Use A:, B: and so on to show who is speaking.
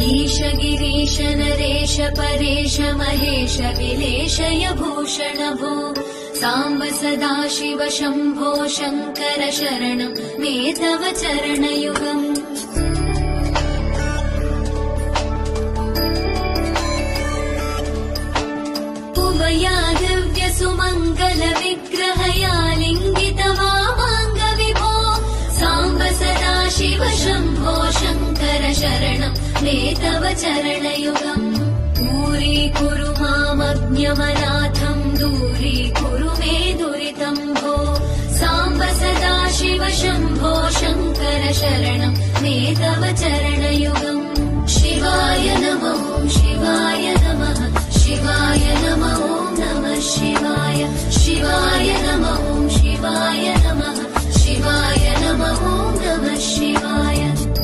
A: ईश गिरीश नरेश परेश महेश विलेशय भूषण भो साम्ब सदाशिव शम्भो शङ्कर शरणं मे तव चरणयुगम् उमया दिव्य सुमङ्गल विग्रहया लिङ्गित वामाङ्ग विभो साम्ब सदाशिव शम्भो शङ्कर शरणं मे तव चरणयुगम् दूरीकुरु मामज्ञमनाथम् दूरीकुरु मे दुरितम् भो साम्ब सदाशिव शम्भो शङ्कर शरणं मे तव चरणयुगम् शिवाय नमः शिवाय नमः शिवाय नमः ॐ नमः शिवाय।